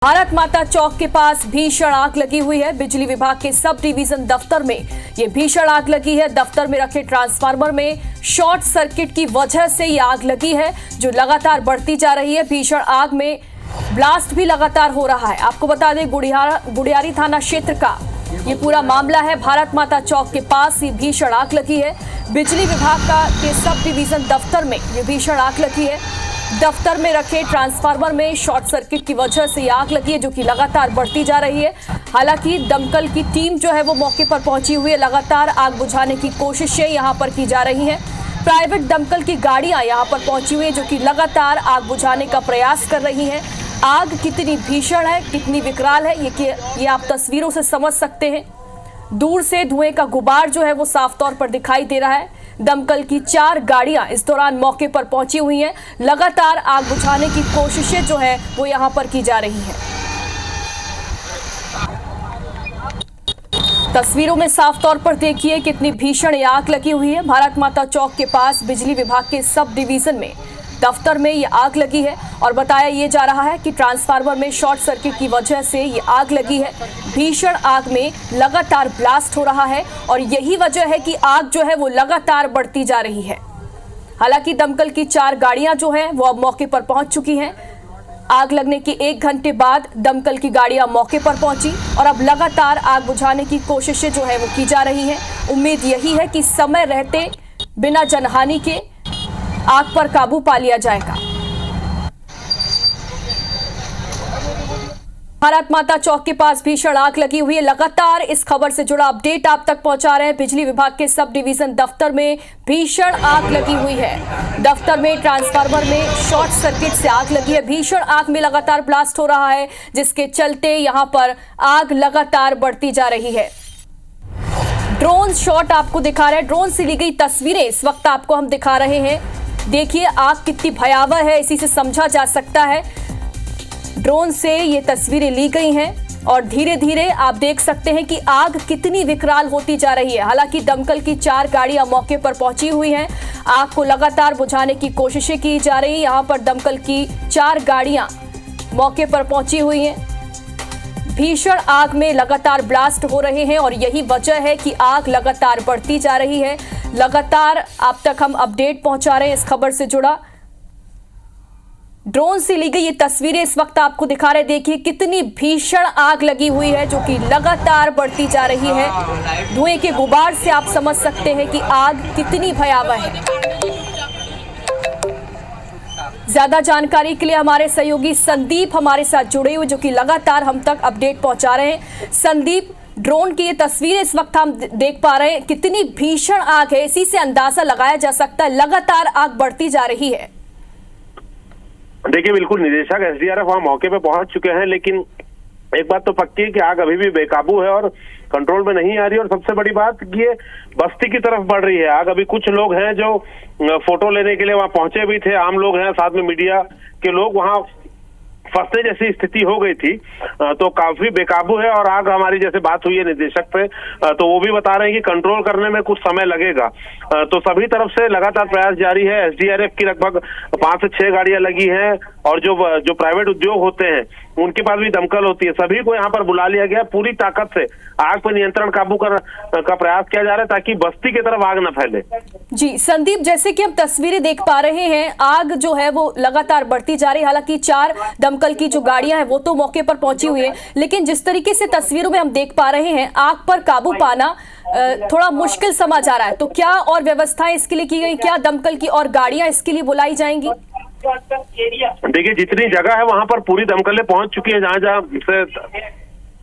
भारत माता चौक के पास भीषण आग लगी हुई है। बिजली विभाग के सब डिवीजन दफ्तर में ये भीषण आग लगी है। दफ्तर में रखे ट्रांसफार्मर में शॉर्ट सर्किट की वजह से ये आग लगी है, जो लगातार बढ़ती जा रही है। भीषण आग में ब्लास्ट भी लगातार हो रहा है। आपको बता दें, गुड़ियारी थाना क्षेत्र का ये पूरा मामला है। भारत माता चौक के पास ये भीषण आग लगी है। बिजली विभाग के सब डिवीजन दफ्तर में ये भीषण आग लगी है। दफ्तर में रखे ट्रांसफार्मर में शॉर्ट सर्किट की वजह से आग लगी है, जो कि लगातार बढ़ती जा रही है। हालांकि दमकल की टीम जो है वो मौके पर पहुंची हुई है। लगातार आग बुझाने की कोशिशें यहां पर की जा रही हैं। प्राइवेट दमकल की गाड़ियां यहां पर पहुंची हुई है, जो कि लगातार आग बुझाने का प्रयास कर रही हैं। आग कितनी भीषण है, कितनी विकराल है, ये आप तस्वीरों से समझ सकते हैं। दूर से धुएं का गुबार जो है वो साफ तौर पर दिखाई दे रहा है। दमकल की 4 गाड़ियां इस दौरान मौके पर पहुंची हुई हैं। लगातार आग बुझाने की कोशिशें जो है वो यहां पर की जा रही हैं। तस्वीरों में साफ तौर पर देखिए कितनी भीषण आग लगी हुई है। भारत माता चौक के पास बिजली विभाग के सब डिवीजन में दफ्तर में ये आग लगी है और बताया ये जा रहा है कि ट्रांसफार्मर में शॉर्ट सर्किट की वजह से ये आग लगी है। भीषण आग में लगातार ब्लास्ट हो रहा है और यही वजह है कि आग जो है वो लगातार बढ़ती जा रही है। हालांकि दमकल की 4 गाड़ियां जो हैं वो अब मौके पर पहुंच चुकी हैं। आग लगने के 1 घंटे बाद दमकल की गाड़ियां मौके पर पहुंची और अब लगातार आग बुझाने की कोशिशें जो है वो की जा रही हैं। उम्मीद यही है कि समय रहते बिना जनहानि के आग पर काबू पा लिया जाएगा। भारत माता चौक के पास भीषण आग लगी हुई है। लगातार इस खबर से जुड़ा अपडेट आप तक पहुंचा रहे हैं। बिजली विभाग के सब डिवीजन दफ्तर में भीषण आग लगी हुई है। दफ्तर में ट्रांसफार्मर में शॉर्ट सर्किट से आग लगी है। भीषण आग में लगातार ब्लास्ट हो रहा है, जिसके चलते यहां पर आग लगातार बढ़ती जा रही है। ड्रोन शॉट आपको दिखा रहे हैं, ड्रोन से ली गई तस्वीरें इस वक्त आपको हम दिखा रहे हैं। देखिए आग कितनी भयावह है, इसी से समझा जा सकता है। ड्रोन से ये तस्वीरें ली गई हैं और धीरे धीरे आप देख सकते हैं कि आग कितनी विकराल होती जा रही है। हालांकि दमकल की 4 गाड़ियां मौके पर पहुंची हुई हैं। आग को लगातार बुझाने की कोशिशें की जा रही है। यहां पर दमकल की 4 गाड़ियां मौके पर पहुंची हुई हैं। भीषण आग में लगातार ब्लास्ट हो रहे हैं और यही वजह है कि आग लगातार बढ़ती जा रही है। लगातार आप तक हम अपडेट पहुंचा रहे हैं इस खबर से जुड़ा। ड्रोन से ली गई ये तस्वीरें इस वक्त आपको दिखा रहे हैं। देखिए कितनी भीषण आग लगी हुई है, जो कि लगातार बढ़ती जा रही है। धुएं के गुबार से आप समझ सकते हैं कि आग कितनी भयावह है। ज्यादा जानकारी के लिए हमारे सहयोगी संदीप हमारे साथ जुड़े हुए, जो कि लगातार हम तक अपडेट पहुंचा रहे हैं। संदीप, ड्रोन की ये तस्वीरें इस वक्त हम देख पा रहे हैं, कितनी भीषण आग है, इसी से अंदाजा लगाया जा सकता है लगातार आग बढ़ती जा रही है। देखिए बिल्कुल, निदेशक एसडीआरएफ वहाँ मौके पे पहुंच चुके हैं, लेकिन एक बात तो पक्की है कि आग अभी भी बेकाबू है और कंट्रोल में नहीं आ रही। और सबसे बड़ी बात कि ये बस्ती की तरफ बढ़ रही है आग। अभी कुछ लोग हैं जो फोटो लेने के लिए वहां पहुंचे भी थे, आम लोग हैं, साथ में मीडिया के लोग, वहां फंसने जैसी स्थिति हो गई थी। तो काफी बेकाबू है और आग, हमारी जैसे बात हुई है निदेशक पे, तो वो भी बता रहे हैं कि कंट्रोल करने में कुछ समय लगेगा। तो सभी तरफ से लगातार प्रयास जारी है। एसडीआरएफ की लगभग 5 से 6 गाड़ियां लगी हैं और जो प्राइवेट उद्योग होते हैं उनके पास भी दमकल होती है। सभी को यहाँ पर बुला लिया गया। पूरी ताकत से आग पर नियंत्रण काबू का प्रयास किया जा रहा है, ताकि बस्ती की तरफ आग न फैले। जी संदीप, जैसे कि हम तस्वीरें देख पा रहे हैं, आग जो है वो लगातार बढ़ती जा रही है। हालांकि 4 दमकल की जो गाड़ियां हैं वो तो मौके पर पहुंची हुई है, लेकिन जिस तरीके से तस्वीरों में हम देख पा रहे हैं, आग पर काबू पाना थोड़ा मुश्किल समझ आ रहा है। तो क्या और व्यवस्थाएं इसके लिए की गई? क्या दमकल की और गाड़ियां इसके लिए बुलाई जाएंगी? देखिए जितनी जगह है वहां पर पूरी दमकलें पहुंच चुकी है। जहां जहां से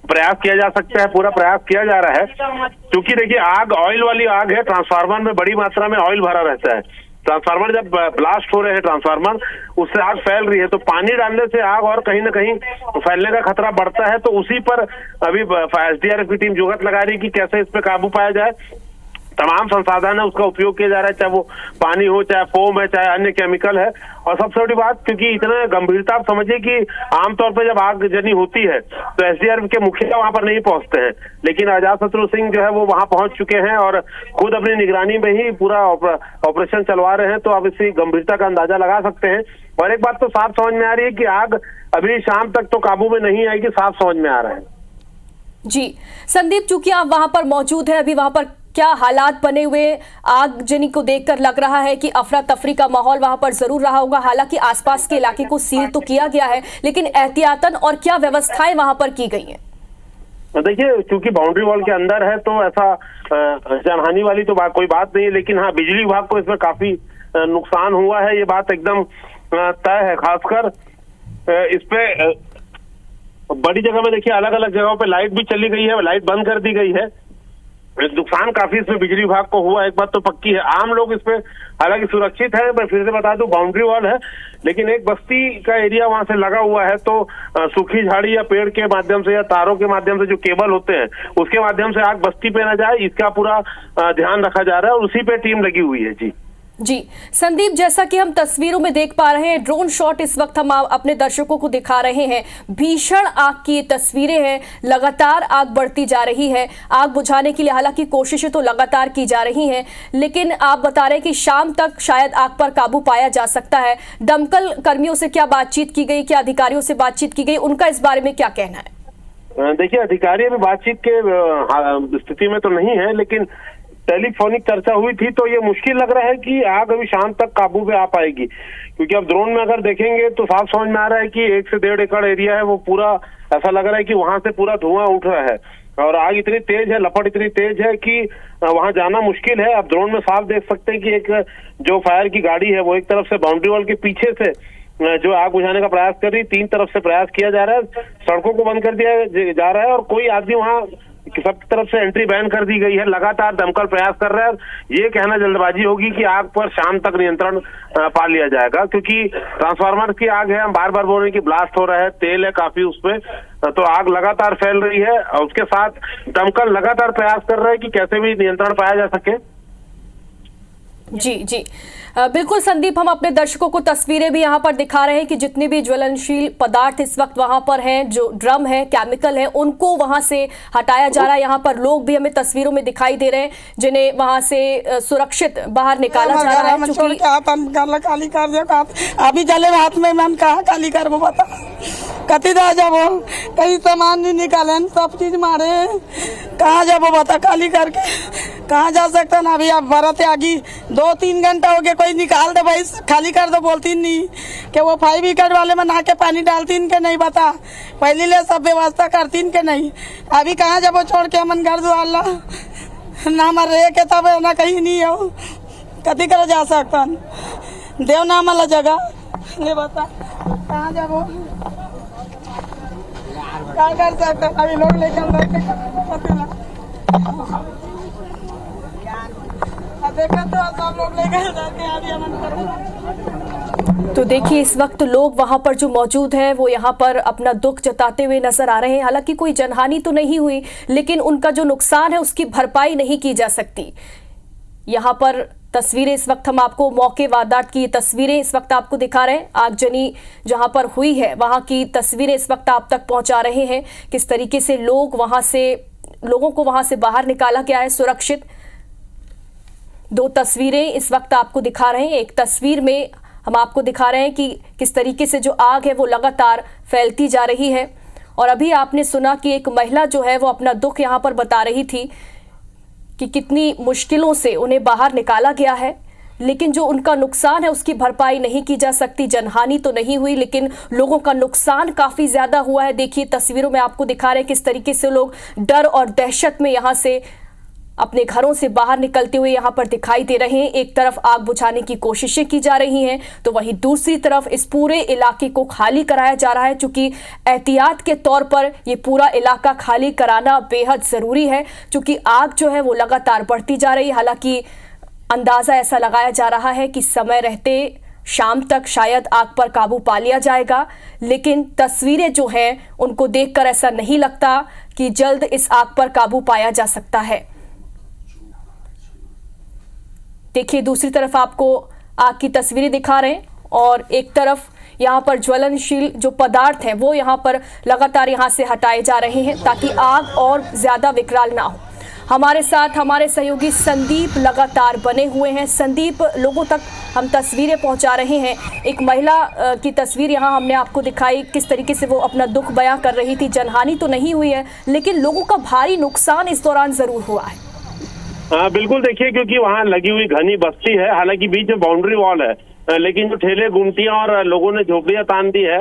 प्रयास किया जा सकता है पूरा प्रयास किया जा रहा है। क्योंकि देखिए आग ऑयल वाली आग है, ट्रांसफार्मर में बड़ी मात्रा में ऑयल भरा रहता है। ट्रांसफार्मर जब ब्लास्ट हो रहे हैं ट्रांसफार्मर, उससे आग फैल रही है, तो पानी डालने से आग और कहीं ना कहीं फैलने का खतरा बढ़ता है। तो उसी पर अभी एसडीआरएफ की टीम जुगत लगा रही है कि कैसे इस पे काबू पाया जाए। तमाम संसाधन है उसका उपयोग किया जा रहा है, चाहे वो पानी हो, चाहे फोम है, चाहे अन्य केमिकल है। और सबसे बड़ी बात, क्योंकि इतना गंभीरता आप समझिए कि आमतौर पर जब आगजनी होती है तो एसडीआरएफ के मुखिया वहां पर नहीं पहुंचते हैं, लेकिन अजातशत्रु सिंह जो है वो वहां पहुंच चुके हैं और खुद अपनी निगरानी में ही पूरा ऑपरेशन चलवा रहे हैं। तो आप इसकी गंभीरता का अंदाजा लगा सकते हैं। और एक बात तो साफ समझ में आ रही है कि आग अभी शाम तक तो काबू में नहीं आएगी, साफ समझ में आ रहा है। जी संदीप, चूंकि आप वहां पर मौजूद है, अभी वहां पर क्या हालात बने हुए? आगजनी को देखकर लग रहा है कि अफरा तफरी का माहौल वहां पर जरूर रहा होगा। हालांकि आसपास के इलाके को सील तो किया गया है, लेकिन एहतियातन और क्या व्यवस्थाएं वहां पर की गई हैं? देखिए, चूंकि बाउंड्री वॉल के अंदर है तो ऐसा जानहानि वाली तो कोई बात नहीं है, लेकिन हाँ बिजली विभाग को इसमें काफी नुकसान हुआ है, ये बात एकदम तय है। खासकर इस पे बड़ी जगह में देखिए अलग अलग जगहों पे लाइट भी चली गई है, लाइट बंद कर दी गई है। नुकसान काफी इसमें बिजली विभाग को हुआ, एक बात तो पक्की है। आम लोग इसमें हालांकि सुरक्षित है, मैं फिर से बता दूं बाउंड्री वॉल है, लेकिन एक बस्ती का एरिया वहां से लगा हुआ है, तो सूखी झाड़ी या पेड़ के माध्यम से या तारों के माध्यम से जो केबल होते हैं उसके माध्यम से आग बस्ती पे न जाए, इसका पूरा ध्यान रखा जा रहा है और उसी पे टीम लगी हुई है। जी संदीप, जैसा कि हम तस्वीरों में देख पा रहे हैं, ड्रोन शॉट इस वक्त हम अपने दर्शकों को दिखा रहे हैं। भीषण आग की ये तस्वीरें हैं, लगातार आग बढ़ती जा रही है। आग बुझाने के लिए हालांकि कोशिशें तो लगातार की जा रही हैं, लेकिन आप बता रहे हैं कि शाम तक शायद आग पर काबू पाया जा सकता है। दमकल कर्मियों से क्या बातचीत की गई, क्या अधिकारियों से बातचीत की गई, उनका इस बारे में क्या कहना है? देखिए, अधिकारी अभी बातचीत के स्थिति में तो नहीं है, लेकिन टेलीफोनिक चर्चा हुई थी, तो ये मुश्किल लग रहा है कि आग अभी शाम तक काबू में आ पाएगी, क्योंकि अब ड्रोन में अगर देखेंगे तो साफ समझ में आ रहा है कि 1 से 1.5 एकड़ एरिया है, वो पूरा ऐसा लग रहा है कि वहां से पूरा धुआं उठ रहा है और आग इतनी तेज है, लपट इतनी तेज है कि वहां जाना मुश्किल है। अब ड्रोन में साफ देख सकते हैं कि एक जो फायर की गाड़ी है वो एक तरफ से बाउंड्री वॉल के पीछे से जो आग बुझाने का प्रयास कर रही, 3 तरफ से प्रयास किया जा रहा है, सड़कों को बंद कर दिया जा रहा है और कोई आदमी वहां सब तरफ से एंट्री बैन कर दी गई है। लगातार दमकल प्रयास कर रहा है। ये कहना जल्दबाजी होगी कि आग पर शाम तक नियंत्रण पा लिया जाएगा, क्योंकि ट्रांसफार्मर की आग है, हम बार बार बोल रहे हैं कि ब्लास्ट हो रहा है, तेल है काफी उसपे, तो आग लगातार फैल रही है और उसके साथ दमकल लगातार प्रयास कर रहा है कि कैसे भी नियंत्रण पाया जा सके। जी जी बिल्कुल संदीप, हम अपने दर्शकों को तस्वीरें भी यहाँ पर दिखा रहे हैं कि जितने भी ज्वलनशील पदार्थ इस वक्त वहां पर हैं, जो ड्रम है, केमिकल है, उनको वहां से हटाया जा रहा है। यहाँ पर लोग भी हमें तस्वीरों में दिखाई दे रहे हैं जिन्हें वहां से सुरक्षित बाहर निकाला जा रहा है। खाली कर दो, अभी जले हाथ में मैम कहा खाली कर, वो बता कति दा जब कहीं सामान नहीं निकाले, सब चीज मारे, कहाँ जब वो बता खाली करके कहाँ जा सकता ना। अभी आप बरत आगी 2-3 घंटा हो गया, कोई निकाल दे भाई, खाली कर दो, बोलती नहीं कि वो 5 एकड़ वाले में नहा के पानी डालती के नहीं, बता पहले ले सब व्यवस्था करती के नहीं। अभी कहाँ जब वो छोड़ के मन घर दुआर ना मर रहे के तब ना कहीं नहीं हो, कति कर जा सकता देव नाम वाला जगह ले, बता कहाँ जब वो क्या कर सकते। अभी लोग लेकर तो देखिए, इस वक्त लोग वहां पर जो मौजूद हैं वो यहाँ पर अपना दुख जताते हुए नजर आ रहे हैं। हालांकि कोई जनहानि तो नहीं हुई, लेकिन उनका जो नुकसान है उसकी भरपाई नहीं की जा सकती। यहाँ पर तस्वीरें इस वक्त हम आपको मौके वारदात की तस्वीरें इस वक्त आपको दिखा रहे हैं। आगजनी जहां पर हुई है वहां की तस्वीरें इस वक्त आप तक पहुंचा रहे हैं, किस तरीके से लोगों को वहां से बाहर निकाला गया है सुरक्षित। 2 तस्वीरें इस वक्त आपको दिखा रहे हैं। एक तस्वीर में हम आपको दिखा रहे हैं कि किस तरीके से जो आग है वो लगातार फैलती जा रही है। और अभी आपने सुना कि एक महिला जो है वो अपना दुख यहाँ पर बता रही थी कि कितनी मुश्किलों से उन्हें बाहर निकाला गया है, लेकिन जो उनका नुकसान है उसकी भरपाई नहीं की जा सकती। जनहानि तो नहीं हुई, लेकिन लोगों का नुकसान काफ़ी ज़्यादा हुआ है। देखिए तस्वीरों में आपको दिखा रहे हैं किस तरीके से लोग डर और दहशत में यहाँ से अपने घरों से बाहर निकलते हुए यहाँ पर दिखाई दे रहे हैं। एक तरफ आग बुझाने की कोशिशें की जा रही हैं, तो वहीं दूसरी तरफ इस पूरे इलाके को खाली कराया जा रहा है। चूंकि एहतियात के तौर पर ये पूरा इलाका खाली कराना बेहद ज़रूरी है, चूंकि आग जो है वो लगातार बढ़ती जा रही है। हालांकि अंदाज़ा ऐसा लगाया जा रहा है कि समय रहते शाम तक शायद आग पर काबू पा लिया जाएगा, लेकिन तस्वीरें जो हैं उनको देखकर ऐसा नहीं लगता कि जल्द इस आग पर काबू पाया जा सकता है। देखिए दूसरी तरफ आपको आग की तस्वीरें दिखा रहे हैं और एक तरफ यहाँ पर ज्वलनशील जो पदार्थ हैं वो यहाँ पर लगातार यहाँ से हटाए जा रहे हैं ताकि आग और ज्यादा विकराल ना हो। हमारे साथ हमारे सहयोगी संदीप लगातार बने हुए हैं। संदीप, लोगों तक हम तस्वीरें पहुंचा रहे हैं। एक महिला की तस्वीर यहाँ हमने आपको दिखाई, किस तरीके से वो अपना दुख बयां कर रही थी। जनहानि तो नहीं हुई है लेकिन लोगों का भारी नुकसान इस दौरान जरूर हुआ है। बिल्कुल, देखिए क्योंकि वहाँ लगी हुई घनी बस्ती है, हालांकि बीच में बाउंड्री वॉल है, लेकिन जो ठेले गुमटियां और लोगों ने झोपड़ियां तान दी है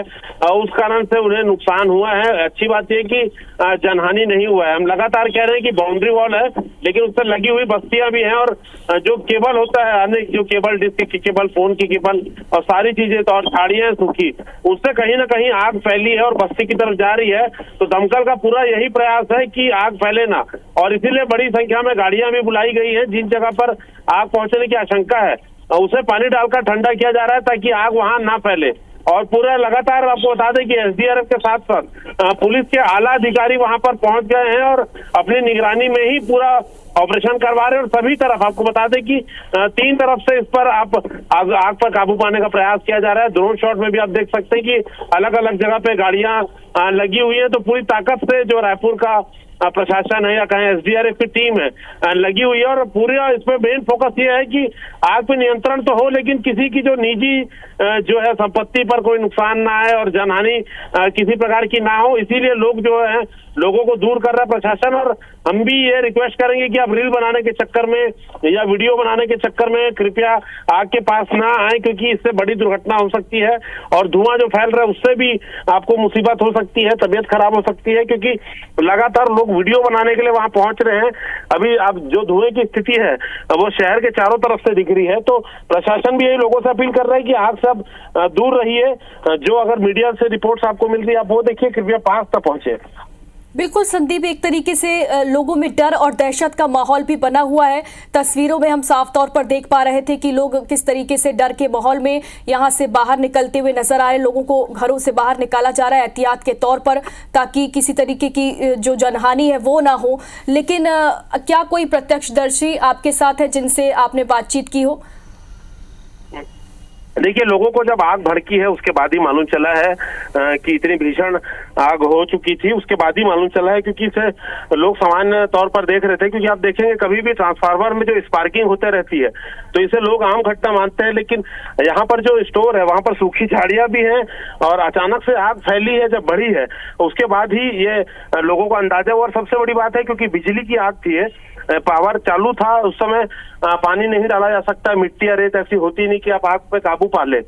उस कारण से उन्हें नुकसान हुआ है। अच्छी बात यह कि जनहानि नहीं हुआ है। हम लगातार कह रहे हैं कि बाउंड्री वॉल है लेकिन उस पर लगी हुई बस्तियां भी हैं और जो केबल होता है, अनेक जो केबल, डिस्क की केबल, फोन की केबल और सारी चीजें तो और झाड़ियां सूखी, उससे कहीं ना कहीं आग फैली है और बस्ती की तरफ जा रही है। तो दमकल का पूरा यही प्रयास है कि आग फैले ना, और इसीलिए बड़ी संख्या में गाड़ियां भी बुलाई गई हैं जिन जगह पर आग पहुंचने की आशंका है उसे पानी डालकर ठंडा किया जा रहा है ताकि आग वहां ना फैले। और पूरा लगातार आपको बता दें कि एसडीआरएफ के साथ साथ पुलिस के आला अधिकारी वहां पर पहुंच गए हैं और अपनी निगरानी में ही पूरा ऑपरेशन करवा रहे हैं। और सभी तरफ आपको बता दें कि 3 तरफ से इस पर आग पर काबू पाने का प्रयास किया जा रहा है। ड्रोन शॉट में भी आप देख सकते हैं कि अलग अलग जगह पे गाड़ियां लगी हुई है। तो पूरी ताकत से जो रायपुर का प्रशासन है या कहें एसडीआरएफ की टीम है लगी हुई है और पूरा इसमें मेन फोकस ये है कि आग पे नियंत्रण तो हो लेकिन किसी की जो निजी जो है संपत्ति पर कोई नुकसान ना आए और जनहानि किसी प्रकार की ना हो। इसीलिए लोग जो है लोगों को दूर कर रहा है प्रशासन। और हम भी ये रिक्वेस्ट करेंगे कि आप रील बनाने के चक्कर में या वीडियो बनाने के चक्कर में कृपया आग के पास ना आए, क्योंकि इससे बड़ी दुर्घटना हो सकती है और धुआं जो फैल रहा है उससे भी आपको मुसीबत हो सकती है, तबीयत खराब हो सकती है, क्योंकि लगातार लोग वीडियो बनाने के लिए वहां पहुंच रहे हैं। अभी अब जो धुएं की स्थिति है वो शहर के चारों तरफ से दिख रही है। तो प्रशासन भी यही लोगों से अपील कर रहा है कि आग से आप दूर रहिए। जो अगर मीडिया से रिपोर्ट्स आपको मिल रही है आप वो देखिए, कृपया पास तक पहुंचे। बिल्कुल संदीप, एक तरीके से लोगों में डर और दहशत का माहौल भी बना हुआ है। तस्वीरों में हम साफ तौर पर देख पा रहे थे कि लोग किस तरीके से डर के माहौल में यहाँ से बाहर निकलते हुए नजर आ रहे। लोगों को घरों से बाहर निकाला जा रहा है एहतियात के तौर पर ताकि किसी तरीके की जो जनहानि है वो ना हो। लेकिन क्या कोई प्रत्यक्षदर्शी आपके साथ है जिनसे आपने बातचीत की हो? देखिए, लोगों को जब आग भड़की है उसके बाद ही मालूम चला है कि इतनी भीषण आग हो चुकी थी। उसके बाद ही मालूम चला है क्योंकि इसे लोग सामान्य तौर पर देख रहे थे। क्योंकि आप देखेंगे कभी भी ट्रांसफार्मर में जो स्पार्किंग होते रहती है तो इसे लोग आम घटना मानते हैं, लेकिन यहाँ पर जो स्टोर है वहां पर सूखी झाड़ियां भी हैं और अचानक से आग फैली है जब बढ़ी है उसके बाद ही ये लोगों को अंदाजा हुआ। और सबसे बड़ी बात है क्योंकि बिजली की आग थी, पावर चालू था, उस समय पानी नहीं डाला जा सकता, मिट्टी या रेत ऐसी होती नहीं कि आप आग पे काबू पा ले।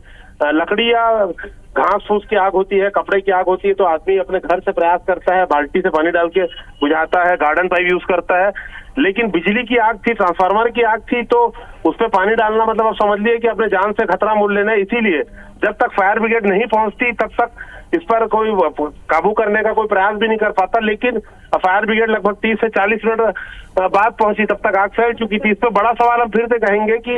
लकड़ी या घास फूस की आग होती है, कपड़े की आग होती है तो आदमी अपने घर से प्रयास करता है, बाल्टी से पानी डाल के बुझाता है, गार्डन पाइप यूज करता है। लेकिन बिजली की आग थी, ट्रांसफार्मर की आग थी, तो उस पर पानी डालना मतलब आप समझ लिए कि अपने जान से खतरा मोल लेना है। इसीलिए जब तक फायर ब्रिगेड नहीं पहुंचती तब तक इस पर कोई काबू करने का कोई प्रयास भी नहीं कर पाता। लेकिन फायर ब्रिगेड लगभग 30 से 40 मिनट बाद पहुंची, तब तक आग फैल चुकी थी। इस पर बड़ा सवाल हम फिर से कहेंगे कि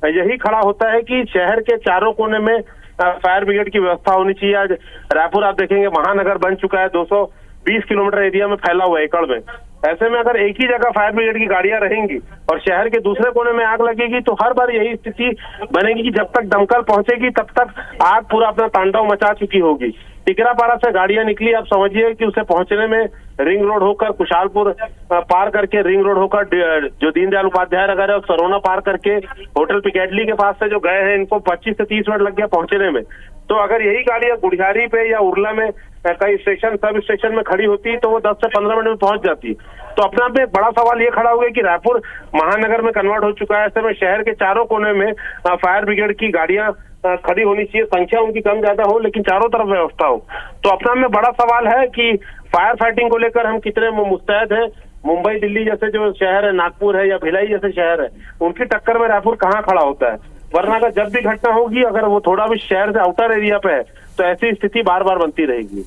यही खड़ा होता है कि शहर के चारों कोने में फायर ब्रिगेड की व्यवस्था होनी चाहिए। आज रायपुर आप देखेंगे महानगर बन चुका है, 220 किलोमीटर एरिया में फैला हुआ है, एकड़ में। ऐसे में अगर एक ही जगह फायर ब्रिगेड की गाड़ियां रहेंगी और शहर के दूसरे कोने में आग लगेगी तो हर बार यही स्थिति बनेगी कि जब तक दमकल पहुंचेगी तब तक आग पूरा अपना तांडव मचा चुकी होगी। टिकरापारा से गाड़ियां निकली, आप समझिए कि उसे पहुंचने में रिंग रोड होकर, कुशालपुर पार करके, रिंग रोड होकर जो दीनदयाल उपाध्याय नगर है और सरोना पार करके होटल पिकेडली के पास से जो गए हैं इनको 25 से 30 मिनट लग गया पहुंचने में। तो अगर यही गाड़ियां गुड़ियारी पे या उर्ला में कई स्टेशन, सब स्टेशन में खड़ी होती तो वो 10 से 15 मिनट में पहुंच जाती। तो अपने आप में बड़ा सवाल ये खड़ा हो गया कि रायपुर महानगर में कन्वर्ट हो चुका है। ऐसे में शहर के चारों कोने में फायर ब्रिगेड की गाड़ियां खड़ी होनी चाहिए, संख्या उनकी कम ज्यादा हो लेकिन चारों तरफ व्यवस्था हो। तो अपना में बड़ा सवाल है कि फायर फाइटिंग को लेकर हम कितने मुस्तैद हैं। मुंबई, दिल्ली जैसे जो शहर है, नागपुर है या भिलाई जैसे शहर है, उनकी टक्कर में रायपुर कहाँ खड़ा होता है। वरना अगर जब भी घटना होगी, अगर वो थोड़ा भी शहर से आउटर एरिया पे है तो ऐसी स्थिति बार बार बनती रहेगी।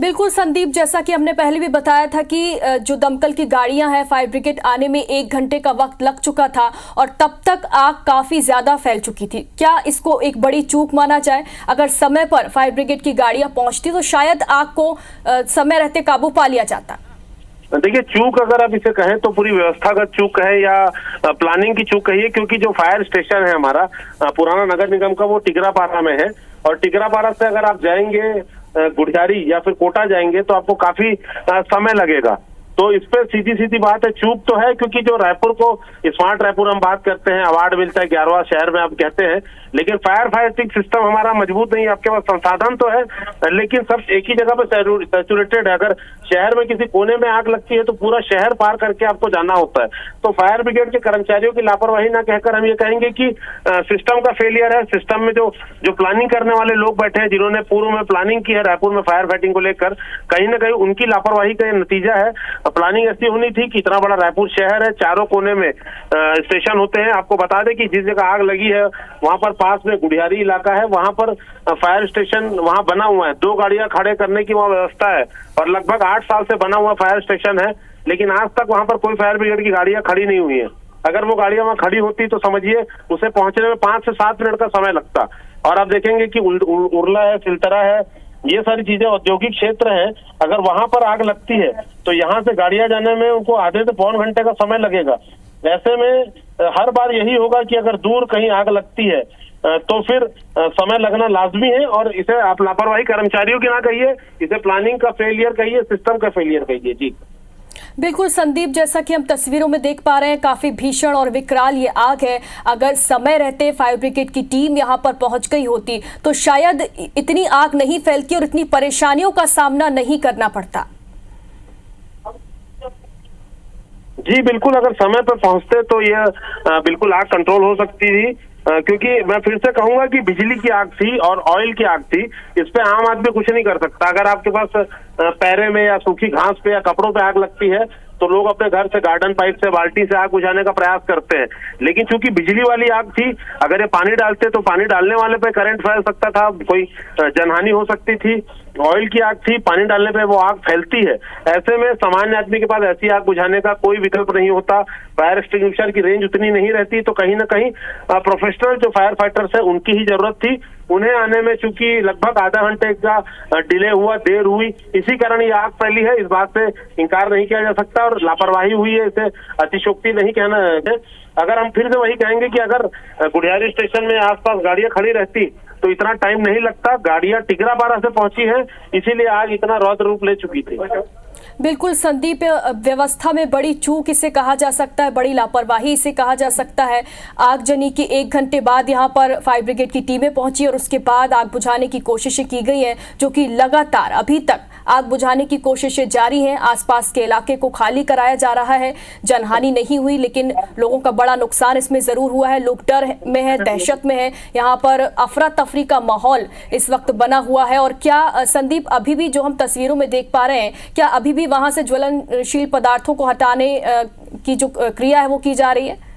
बिल्कुल संदीप, जैसा कि हमने पहले भी बताया था कि जो दमकल की गाड़ियां हैं, फायर ब्रिगेड आने में 1 घंटे का वक्त लग चुका था और तब तक आग काफी ज्यादा फैल चुकी थी। क्या इसको एक बड़ी चूक माना जाए? अगर समय पर फायर ब्रिगेड की गाड़ियां पहुंचती तो शायद आग को समय रहते काबू पा लिया जाता। देखिए, चूक अगर आप इसे कहें तो पूरी व्यवस्थागत चूक है या प्लानिंग की चूक कहिए, क्योंकि जो फायर स्टेशन है हमारा पुराना नगर निगम का, वो टिकरापारा में है। और टिकरापारा से अगर आप जाएंगे गुढ़ियारी या फिर कोटा जाएंगे तो आपको काफी समय लगेगा। तो इस पे सीधी सीधी बात है, चूक तो है, क्योंकि जो रायपुर को स्मार्ट रायपुर हम बात करते हैं, अवार्ड मिलता है 11वां शहर में आप कहते हैं, लेकिन फायर फाइटिंग सिस्टम हमारा मजबूत नहीं है। आपके पास संसाधन तो है लेकिन सब एक ही जगह पे सैचुरेटेड है। अगर शहर में किसी कोने में आग लगती है तो पूरा शहर पार करके आपको जाना होता है। तो फायर ब्रिगेड के कर्मचारियों की लापरवाही ना कहकर हम ये कहेंगे कि सिस्टम का फेलियर है। सिस्टम में जो प्लानिंग करने वाले लोग बैठे हैं, जिन्होंने पूर्व में प्लानिंग की है रायपुर में फायर फाइटिंग को लेकर, कहीं ना कहीं उनकी लापरवाही का नतीजा है। प्लानिंग ऐसी होनी थी कि इतना बड़ा रायपुर शहर है, चारों कोने में स्टेशन होते हैं। आपको बता दें कि जिस जगह आग लगी है वहां पर पास में गुढ़ियारी इलाका है, वहां पर फायर स्टेशन वहां बना हुआ है, 2 गाड़ियां खड़े करने की वहां व्यवस्था है और लगभग 8 साल से बना हुआ फायर स्टेशन है, लेकिन आज तक वहां पर कोई फायर ब्रिगेड की गाड़ियां खड़ी नहीं हुई है। अगर वो गाड़ियां वहां खड़ी होती तो समझिए उसे पहुंचने में 5 से 7 मिनट का समय लगता। और आप देखेंगे कि उर्ला है, सिलतरा है, ये सारी चीजें औद्योगिक क्षेत्र है। अगर वहां पर आग लगती है तो यहाँ से गाड़ियां जाने में उनको आधे से पौन घंटे का समय लगेगा। ऐसे में हर बार यही होगा कि अगर दूर कहीं आग लगती है तो फिर समय लगना लाजमी है। और इसे आप लापरवाही कर्मचारियों की ना कहिए, इसे प्लानिंग का फेलियर कहिए, सिस्टम का फेलियर कहिए। जी बिल्कुल संदीप, जैसा कि हम तस्वीरों में देख पा रहे हैं, काफी भीषण और विकराल ये आग है। अगर समय रहते फायर ब्रिगेड की टीम यहां पर पहुंच गई होती तो शायद इतनी आग नहीं फैलती और इतनी परेशानियों का सामना नहीं करना पड़ता। जी बिल्कुल, अगर समय पर पहुंचते तो यह बिल्कुल आग कंट्रोल हो सकती थी, क्योंकि मैं फिर से कहूंगा कि बिजली की आग थी और ऑयल की आग थी। इस पे आम आदमी कुछ नहीं कर सकता। अगर आपके पास पैरे में या सूखी घास पे या कपड़ों पे आग लगती है तो लोग अपने घर से गार्डन पाइप से, बाल्टी से आग बुझाने का प्रयास करते हैं, लेकिन चूंकि बिजली वाली आग थी, अगर ये पानी डालते तो पानी डालने वाले पे करंट फैल सकता था, कोई जनहानि हो सकती थी। ऑयल की आग थी, पानी डालने पे वो आग फैलती है। ऐसे में सामान्य आदमी के पास ऐसी आग बुझाने का कोई विकल्प नहीं होता। फायर एक्सटिंग्विशर की रेंज उतनी नहीं रहती, तो कहीं ना कहीं प्रोफेशनल जो फायर फाइटर्स है उनकी ही जरूरत थी। उन्हें आने में चूंकि लगभग आधा घंटे का डिले हुआ, देर हुई, इसी कारण ये आग फैली है। इस बात से इंकार नहीं किया जा सकता और लापरवाही हुई है, इसे अतिशयोक्ति नहीं कहना है। अगर हम फिर से वही कहेंगे कि अगर गुढ़ियारी स्टेशन में आसपास गाड़ियां खड़ी रहती तो इतना टाइम नहीं लगता। गाड़ियां टिकरापारा से पहुंची हैं, इसीलिए आग इतना रौद्र रूप ले चुकी थी। बिल्कुल संदीप, व्यवस्था में बड़ी चूक इसे कहा जा सकता है, बड़ी लापरवाही इसे कहा जा सकता है। आगजनी के 1 घंटे बाद यहाँ पर फायर ब्रिगेड की टीमें पहुंची और उसके बाद आग बुझाने की कोशिशें की गई हैं, जो कि लगातार अभी तक आग बुझाने की कोशिशें जारी हैं। आसपास के इलाके को खाली कराया जा रहा है। जनहानि नहीं हुई, लेकिन लोगों का बड़ा नुकसान इसमें जरूर हुआ है। लोग डर में है, दहशत में है। यहाँ पर अफरा तफरी का माहौल इस वक्त बना हुआ है। और क्या संदीप, अभी भी जो हम तस्वीरों में देख पा रहे हैं, क्या अभी भी वहां से ज्वलनशील पदार्थों को हटाने की जो क्रिया है वो की जा रही है?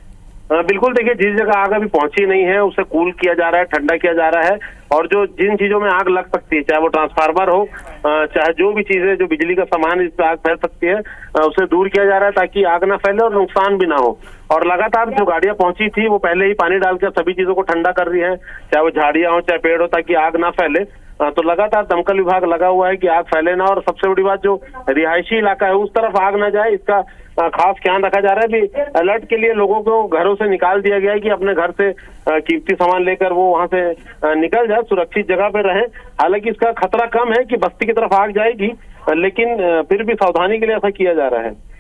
बिल्कुल, देखिए, जिस जगह आग अभी पहुंची नहीं है उसे कूल किया जा रहा है, ठंडा किया जा रहा है। और जो जिन चीजों में आग लग सकती है, चाहे वो ट्रांसफार्मर हो, चाहे जो भी चीजें, जो बिजली का सामान इस पे आग फैल सकती है, उसे दूर किया जा रहा है ताकि आग ना फैले और नुकसान भी ना हो। और लगातार जो गाड़ियां पहुंची थी वो पहले ही पानी डालकर सभी चीजों को ठंडा कर रही है, चाहे वो झाड़ियां हो चाहे पेड़ हो, ताकि आग ना फैले। तो लगातार दमकल विभाग लगा हुआ है कि आग फैले ना। और सबसे बड़ी बात, जो रिहायशी इलाका है उस तरफ आग ना जाए, इसका खास ध्यान रखा जा रहा है। भी अलर्ट के लिए लोगों को घरों से निकाल दिया गया है कि अपने घर से कीमती सामान लेकर वो वहां से निकल जाए, सुरक्षित जगह पे रहें। हालांकि इसका खतरा कम है कि बस्ती की तरफ आग जाएगी, लेकिन फिर भी सावधानी के लिए ऐसा किया जा रहा है।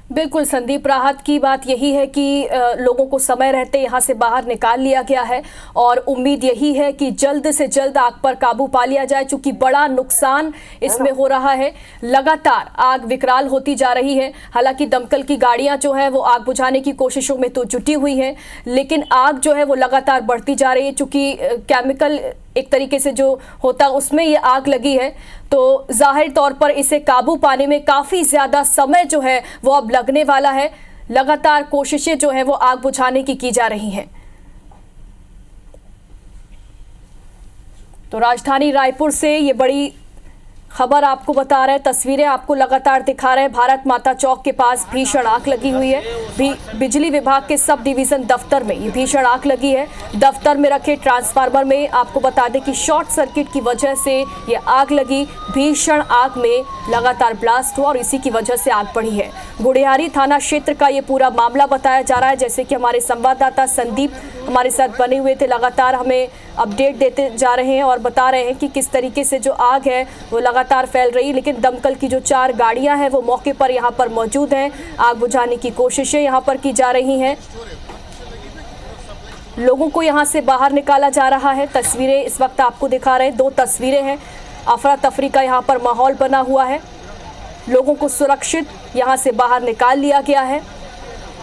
बिल्कुल संदीप, राहत की बात यही है कि लोगों को समय रहते यहाँ से बाहर निकाल लिया गया है और उम्मीद यही है कि जल्द से जल्द आग पर काबू पा लिया जाए, चूंकि बड़ा नुकसान इसमें हो रहा है। लगातार आग विकराल होती जा रही है। हालांकि दमकल की गाड़ियां जो है वो आग बुझाने की कोशिशों में तो जुटी हुई हैं, लेकिन आग जो है वो लगातार बढ़ती जा रही है। चूंकि केमिकल एक तरीके से जो होता है उसमें ये आग लगी है, तो जाहिर तौर पर इसे काबू पाने में काफी ज्यादा समय जो है वो अब लगने वाला है। लगातार कोशिशें जो है वो आग बुझाने की जा रही हैं। तो राजधानी रायपुर से ये बड़ी खबर आपको बता रहे हैं, तस्वीरें आपको लगातार दिखा रहे हैं। भारत माता चौक के पास भीषण आग लगी हुई है। बिजली विभाग के सब डिवीजन दफ्तर में ये भीषण आग लगी है। दफ्तर में रखे ट्रांसफार्मर में आपको बता दें कि शॉर्ट सर्किट की वजह से ये आग लगी। भीषण आग में लगातार ब्लास्ट हुआ और इसी की वजह से आग बढ़ी है। गुड़ियारी थाना क्षेत्र का ये पूरा मामला बताया जा रहा है। जैसे कि हमारे संवाददाता संदीप हमारे साथ बने हुए थे, लगातार हमें अपडेट देते जा रहे हैं और बता रहे हैं कि किस तरीके से जो आग है वो लगातार फैल रही है। लेकिन दमकल की जो 4 गाड़ियां हैं वो मौके पर यहां पर मौजूद हैं। आग बुझाने की कोशिशें यहां पर की जा रही हैं। लोगों को यहां से बाहर निकाला जा रहा है। तस्वीरें इस वक्त आपको दिखा रहे हैं, 2 तस्वीरें हैं। अफरा तफरी का यहां पर माहौल बना हुआ है। लोगों को सुरक्षित यहां से बाहर निकाल लिया गया है।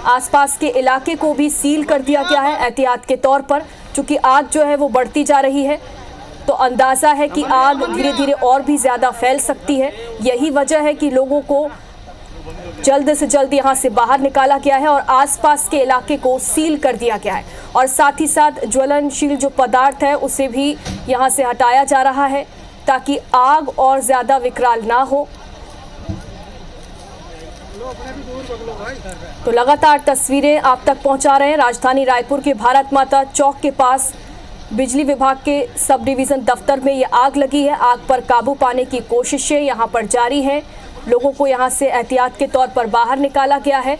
आसपास के इलाके को भी सील कर दिया गया है एहतियात के तौर पर, चूंकि आग जो है वो बढ़ती जा रही है तो अंदाजा है कि आग धीरे धीरे और भी ज्यादा फैल सकती है। यही वजह है कि लोगों को जल्द से जल्द यहां से बाहर निकाला गया है और आसपास के इलाके को सील कर दिया गया है और साथ ही साथ ज्वलनशील जो पदार्थ है उसे भी यहां से हटाया जा रहा है ताकि आग और ज्यादा विकराल ना हो। तो लगातार तस्वीरें आप तक पहुंचा रहे हैं। राजधानी रायपुर के भारत माता चौक के पास बिजली विभाग के सब डिवीजन दफ्तर में ये आग लगी है। आग पर काबू पाने की कोशिशें यहां पर जारी हैं। लोगों को यहां से एहतियात के तौर पर बाहर निकाला गया है।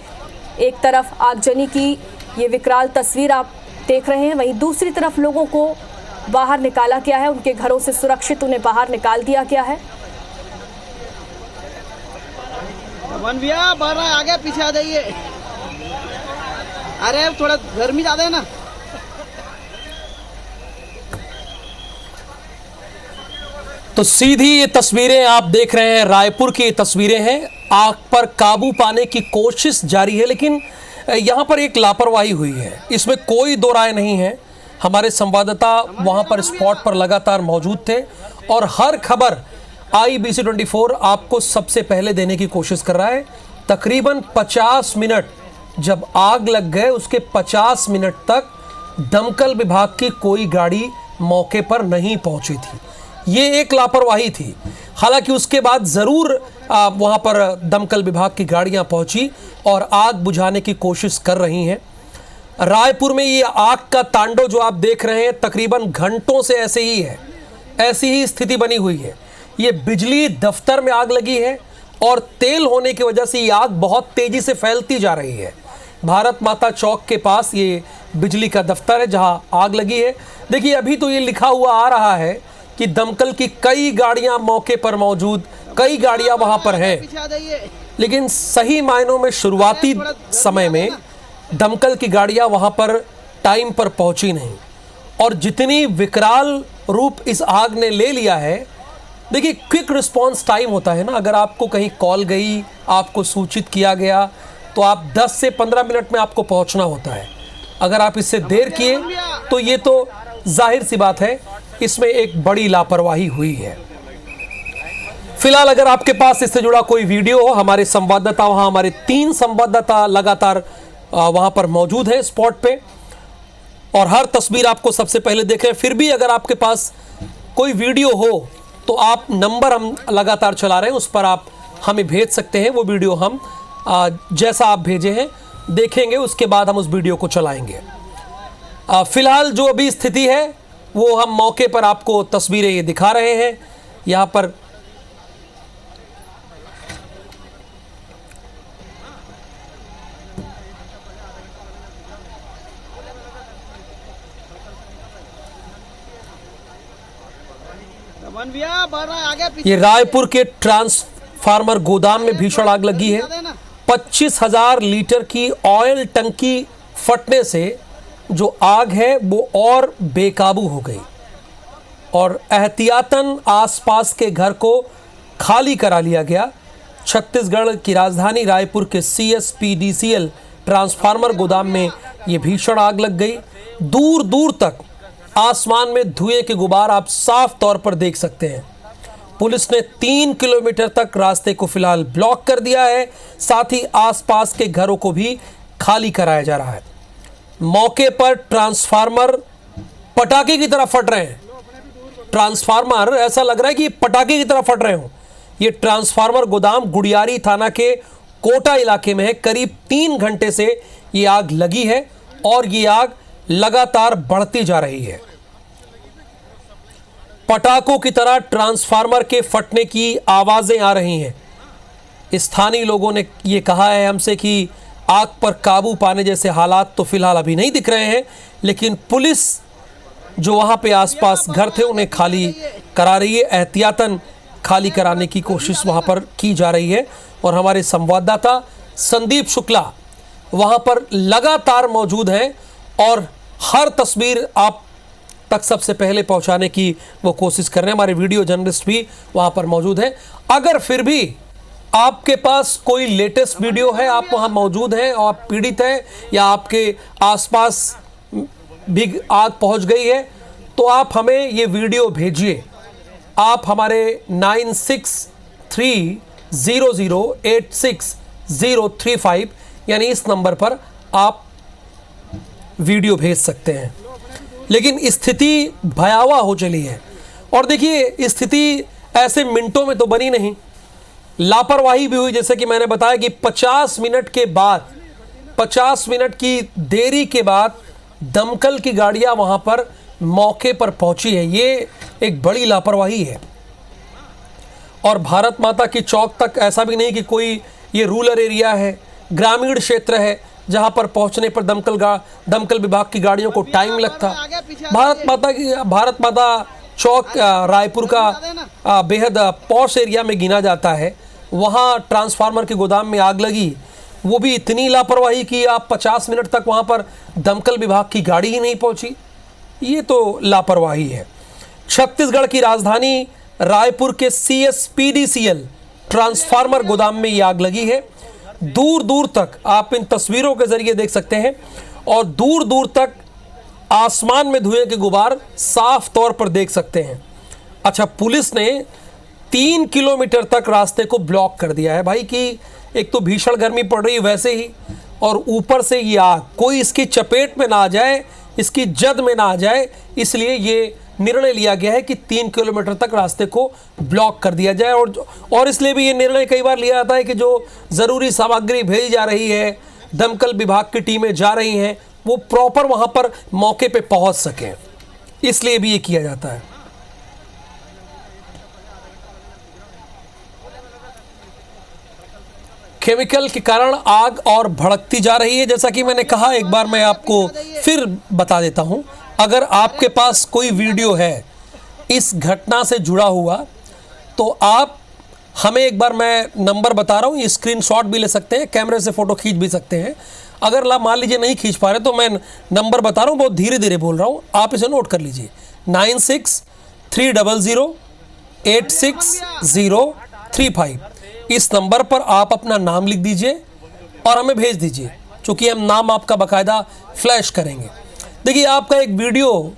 एक तरफ आगजनी की ये विकराल तस्वीर आप देख रहे हैं, वहीं दूसरी तरफ लोगों को बाहर निकाला गया है। उनके घरों से सुरक्षित उन्हें बाहर निकाल दिया गया है। वन भैया बढ़ रहा है, आगे पीछे आ जाइए। अरे थोड़ा गर्मी ज्यादा है ना। तो सीधी ये तस्वीरें आप देख रहे हैं, रायपुर की ये तस्वीरें हैं। आग पर काबू पाने की कोशिश जारी है, लेकिन यहाँ पर एक लापरवाही हुई है, इसमें कोई दो राय नहीं है। हमारे संवाददाता वहाँ पर स्पॉट पर लगातार मौजूद थे और हर खबर IBC 24 आपको सबसे पहले देने की कोशिश कर रहा है। तकरीबन 50 मिनट जब आग लग गए, उसके 50 मिनट तक दमकल विभाग की कोई गाड़ी मौके पर नहीं पहुंची थी। ये एक लापरवाही थी। हालांकि उसके बाद ज़रूर वहाँ पर दमकल विभाग की गाड़ियाँ पहुँची और आग बुझाने की कोशिश कर रही हैं। रायपुर में ये आग का तांडव जो आप देख रहे हैं तकरीबन घंटों से ऐसे ही है, ऐसी ही स्थिति बनी हुई है। ये बिजली दफ्तर में आग लगी है और तेल होने की वजह से ये आग बहुत तेज़ी से फैलती जा रही है। भारत माता चौक के पास ये बिजली का दफ्तर है जहां आग लगी है। देखिए अभी तो ये लिखा हुआ आ रहा है कि दमकल की कई गाड़ियां मौके पर मौजूद, कई गाड़ियां वहां पर हैं, लेकिन सही मायनों में शुरुआती समय में दमकल की गाड़ियां वहां पर टाइम पर पहुंची नहीं और जितनी विकराल रूप इस आग ने ले लिया है। देखिए क्विक रिस्पांस टाइम होता है ना, अगर आपको कहीं कॉल गई, आपको सूचित किया गया तो आप 10 से 15 मिनट में आपको पहुंचना होता है। अगर आप इससे देर किए तो ये तो जाहिर सी बात है, इसमें एक बड़ी लापरवाही हुई है। फिलहाल अगर आपके पास इससे जुड़ा कोई वीडियो हो, हमारे संवाददाता वहां, हमारे 3 संवाददाता लगातार वहां पर मौजूद हैं स्पॉट पे और हर तस्वीर आपको सबसे पहले देख रहे हैं। फिर भी अगर आपके पास कोई वीडियो हो तो आप नंबर हम लगातार चला रहे हैं, उस पर आप हमें भेज सकते हैं। वो वीडियो हम जैसा आप भेजे हैं देखेंगे, उसके बाद हम उस वीडियो को चलाएंगे। फिलहाल जो अभी स्थिति है वो हम मौके पर आपको तस्वीरें ये दिखा रहे हैं। यहाँ पर वन भैया बढ़ रहा है, आगे पीछे। ये रायपुर के ट्रांसफार्मर गोदाम में भीषण आग लगी है। 25,000 लीटर की ऑयल टंकी फटने से जो आग है वो और बेकाबू हो गई और एहतियातन आसपास के घर को खाली करा लिया गया। छत्तीसगढ़ की राजधानी रायपुर के CSPDCL ट्रांसफार्मर गोदाम में ये भीषण आग लग गई। दूर दूर तक आसमान में धुएं के गुबार आप साफ तौर पर देख सकते हैं। पुलिस ने 3 किलोमीटर तक रास्ते को फिलहाल ब्लॉक कर दिया है, साथ ही आसपास के घरों को भी खाली कराया जा रहा है। मौके पर ट्रांसफार्मर पटाखे की तरह फट रहे हैं। ट्रांसफार्मर ऐसा लग रहा है कि पटाखे की तरह फट रहे हो। ये ट्रांसफार्मर गोदाम गुड़ियारी थाना के कोटा इलाके में है। करीब 3 घंटे से ये आग लगी है और ये आग लगातार बढ़ती जा रही है। पटाखों की तरह ट्रांसफार्मर के फटने की आवाजें आ रही हैं। स्थानीय लोगों ने ये कहा है हमसे कि आग पर काबू पाने जैसे हालात तो फिलहाल अभी नहीं दिख रहे हैं, लेकिन पुलिस जो वहां पे आसपास घर थे उन्हें खाली करा रही है। एहतियातन खाली कराने की कोशिश वहां पर की जा रही है और हमारे संवाददाता संदीप शुक्ला वहां पर लगातार मौजूद हैं और हर तस्वीर आप तक सबसे पहले पहुंचाने की वो कोशिश कर रहे हैं। हमारे वीडियो जर्नलिस्ट भी वहां पर मौजूद हैं। अगर फिर भी आपके पास कोई लेटेस्ट वीडियो है, आप वहां मौजूद हैं और आप पीड़ित हैं या आपके आसपास भी आग पहुंच गई है, तो आप हमें ये वीडियो भेजिए। आप हमारे 9630086035 यानी इस नंबर पर आप वीडियो भेज सकते हैं। लेकिन स्थिति भयावह हो चली है और देखिए स्थिति ऐसे मिनटों में तो बनी नहीं, लापरवाही भी हुई। जैसे कि मैंने बताया कि 50 मिनट के बाद, 50 मिनट की देरी के बाद दमकल की गाड़ियां वहां पर मौके पर पहुंची है। ये एक बड़ी लापरवाही है। और भारत माता की चौक तक ऐसा भी नहीं कि कोई ये रूरल एरिया है, ग्रामीण क्षेत्र है जहां पर पहुंचने पर दमकल विभाग की गाड़ियों को टाइम लगता। भारत माता चौक रायपुर का बेहद पॉश एरिया में गिना जाता है। वहां ट्रांसफार्मर के गोदाम में आग लगी, वो भी इतनी लापरवाही कि आप 50 मिनट तक वहां पर दमकल विभाग की गाड़ी ही नहीं पहुंची। ये तो लापरवाही है। छत्तीसगढ़ की राजधानी रायपुर के CSPDCL ट्रांसफार्मर गोदाम में ये आग लगी है। दूर दूर तक आप इन तस्वीरों के जरिए देख सकते हैं और दूर दूर तक आसमान में धुएं के गुबार साफ तौर पर देख सकते हैं। अच्छा, पुलिस ने 3 किलोमीटर तक रास्ते को ब्लॉक कर दिया है भाई कि एक तो भीषण गर्मी पड़ रही है वैसे ही, और ऊपर से ये आग कोई इसकी चपेट में ना आ जाए, इसकी जद में ना आ जाए, इसलिए ये निर्णय लिया गया है कि 3 किलोमीटर तक रास्ते को ब्लॉक कर दिया जाए। और इसलिए भी ये निर्णय कई बार लिया जाता है कि जो ज़रूरी सामग्री भेजी जा रही है, दमकल विभाग की टीमें जा रही हैं, वो प्रॉपर वहां पर मौके पे पहुंच सकें, इसलिए भी ये किया जाता है। केमिकल के कारण आग और भड़कती जा रही है। जैसा कि मैंने कहा, एक बार मैं आपको फिर बता देता हूं, अगर आपके पास कोई वीडियो है इस घटना से जुड़ा हुआ तो आप हमें एक बार, मैं नंबर बता रहा हूं, ये स्क्रीनशॉट भी ले सकते हैं, कैमरे से फ़ोटो खींच भी सकते हैं। अगर मान लीजिए नहीं खींच पा रहे तो मैं नंबर बता रहा हूं, बहुत धीरे धीरे बोल रहा हूं, आप इसे नोट कर लीजिए। 9630086035। इस नंबर पर आप अपना नाम लिख दीजिए और हमें भेज दीजिए, चूँकि हम नाम आपका बाकायदा फ्लैश करेंगे। देखिए, आपका एक वीडियो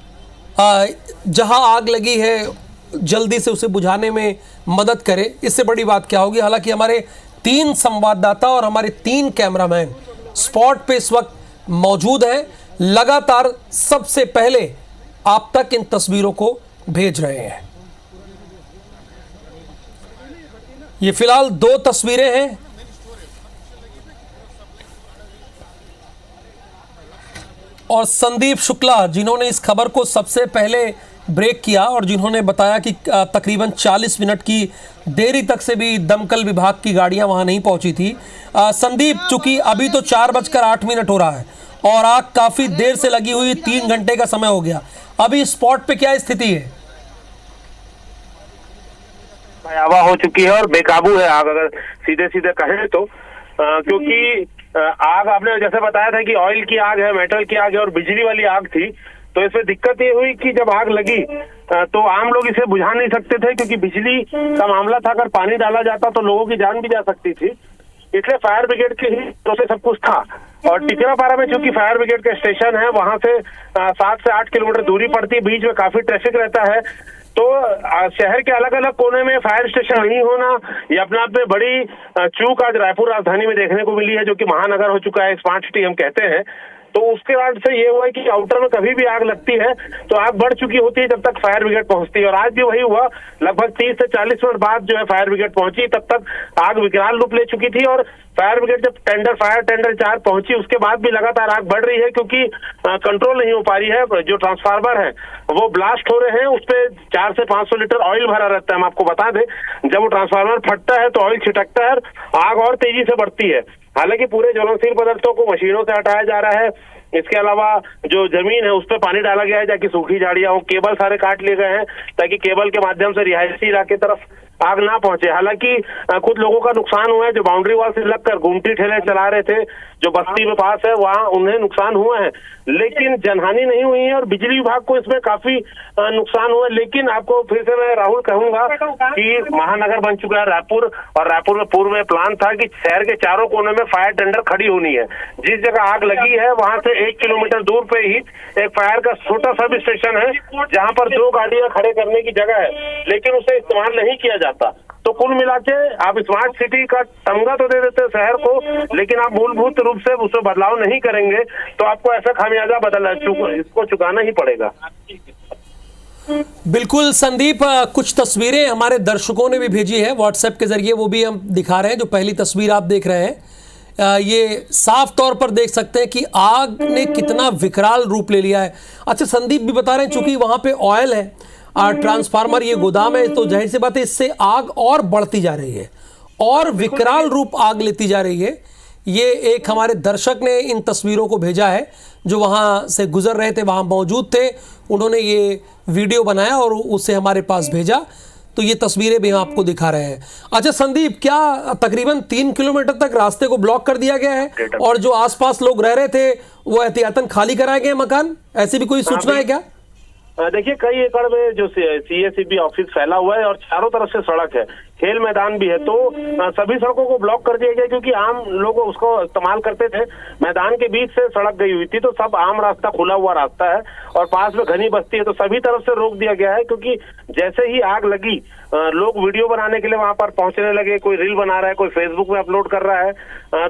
जहां आग लगी है जल्दी से उसे बुझाने में मदद करे, इससे बड़ी बात क्या होगी। हालांकि हमारे 3 संवाददाता और हमारे 3 कैमरामैन स्पॉट पे इस वक्त मौजूद हैं, लगातार सबसे पहले आप तक इन तस्वीरों को भेज रहे हैं। ये फिलहाल 2 तस्वीरें हैं। और संदीप शुक्ला जिन्होंने इस खबर को सबसे पहले ब्रेक किया और जिन्होंने बताया कि तकरीबन 40 मिनट की देरी तक से भी दमकल विभाग की गाड़ियां वहां नहीं पहुंची थी। संदीप, चूंकि अभी तो 4:08 हो रहा है और आग काफी देर से लगी हुई, 3 घंटे का समय हो गया, अभी स्पॉट पे क्या स्थिति है? भयावह हो चुकी है और बेकाबू है आग, अगर सीधे सीधे कहें तो, क्योंकि आग आपने जैसे बताया था कि ऑयल की आग है, मेटल की आग है और बिजली वाली आग थी। तो इसमें दिक्कत ये हुई कि जब आग लगी तो आम लोग इसे बुझा नहीं सकते थे, क्योंकि बिजली का मामला था, अगर पानी डाला जाता तो लोगों की जान भी जा सकती थी। इसलिए फायर ब्रिगेड के ही तो से सब कुछ था। और टिकरापारा में चूंकि फायर ब्रिगेड का स्टेशन है, वहां से 7 से 8 किलोमीटर दूरी पड़ती है, बीच में काफी ट्रैफिक रहता है। तो शहर के अलग अलग कोने में फायर स्टेशन नहीं होना ये अपने आप में बड़ी चूक आज रायपुर राजधानी में देखने को मिली है, जो कि महानगर हो चुका है, स्मार्ट सिटी हम कहते हैं। तो उसके बाद से ये हुआ कि आउटर में कभी भी आग लगती है तो आग बढ़ चुकी होती है जब तक फायर ब्रिगेड पहुंचती है, और आज भी वही हुआ। लगभग 30 से 40 मिनट बाद जो है फायर ब्रिगेड पहुंची, तब तक आग विकराल रूप ले चुकी थी। और फायर ब्रिगेड जब फायर टेंडर 4 पहुंची उसके बाद भी लगातार आग बढ़ रही है, क्योंकि कंट्रोल नहीं हो पा रही है। जो ट्रांसफार्मर है वो ब्लास्ट हो रहे हैं, उस पे 400 से 500 लीटर ऑयल भरा रहता है। हम आपको बता दें, जब वो ट्रांसफार्मर फटता है तो ऑयल छिटकता है, आग और तेजी से बढ़ती है। हालांकि पूरे ज्वलनशील पदार्थों को मशीनों से हटाया जा रहा है। इसके अलावा जो जमीन है उस पर पानी डाला गया है ताकि सूखी झाड़ियां हो, केबल सारे काट लिए गए हैं ताकि केबल के माध्यम से रिहायशी इलाके तरफ आग ना पहुंचे। हालांकि कुछ लोगों का नुकसान हुआ है जो बाउंड्री वॉल से लगकर घूमती ठेले चला रहे थे, जो बस्ती में पास है वहां उन्हें नुकसान हुआ है, लेकिन जनहानि नहीं हुई है। और बिजली विभाग को इसमें काफी नुकसान हुआ है। लेकिन आपको फिर से मैं राहुल कहूंगा कि महानगर बन चुका है रायपुर, और रायपुर में पूर्व में प्लान था कि शहर के चारों कोने में फायर टेंडर खड़ी होनी है। जिस जगह आग लगी है वहां से 1 किलोमीटर दूर पे ही एक फायर का छोटा सब स्टेशन है, जहां पर 2 गाड़ियां खड़े करने की जगह है, लेकिन उसे इस्तेमाल नहीं किया जाता। तो कुल मिला के आप स्मार्ट सिटी का तमगा तो दे देते हैं शहर को, लेकिन आप मूलभूत रूप से उसमें बदलाव नहीं करेंगे तो आपको ऐसा खामियाजा इसको चुकाना ही पड़ेगा। बिल्कुल संदीप, कुछ तस्वीरें हमारे दर्शकों ने भी भेजी है व्हाट्सएप के जरिए, वो भी हम दिखा रहे हैं। जो पहली तस्वीर आप देख रहे हैं, ये साफ तौर पर देख सकते हैं कि आग ने कितना विकराल रूप ले लिया है। अच्छा संदीप भी बता रहे हैं चूंकि वहां पे ऑयल है, ट्रांसफार्मर, ये गोदाम है, तो जाहिर सी बात है इससे आग और बढ़ती जा रही है और विकराल रूप आग लेती जा रही है। ये एक हमारे दर्शक ने इन तस्वीरों को भेजा है जो वहां से गुजर रहे थे, वहां मौजूद थे, उन्होंने ये वीडियो बनाया और उसे हमारे पास भेजा, तो ये तस्वीरें भी हम आपको दिखा रहे हैं। अच्छा संदीप, क्या तकरीबन 3 किलोमीटर तक रास्ते को ब्लॉक कर दिया गया है और जो आसपास लोग रह रहे थे वो एहतियातन खाली कराए गए मकान, ऐसी भी कोई सूचना है क्या? देखिए, कई एकड़ में जो CACB ऑफिस फैला हुआ है और चारों तरफ से सड़क है, खेल मैदान भी है, तो सभी सड़कों को ब्लॉक कर दिया गया क्योंकि आम लोग उसको इस्तेमाल करते थे। मैदान के बीच से सड़क गई हुई थी, तो सब आम रास्ता, खुला हुआ रास्ता है और पास में घनी बस्ती है, तो सभी तरफ से रोक दिया गया है। क्योंकि जैसे ही आग लगी लोग वीडियो बनाने के लिए वहां पर पहुंचने लगे, कोई रील बना रहा है, कोई फेसबुक में अपलोड कर रहा है,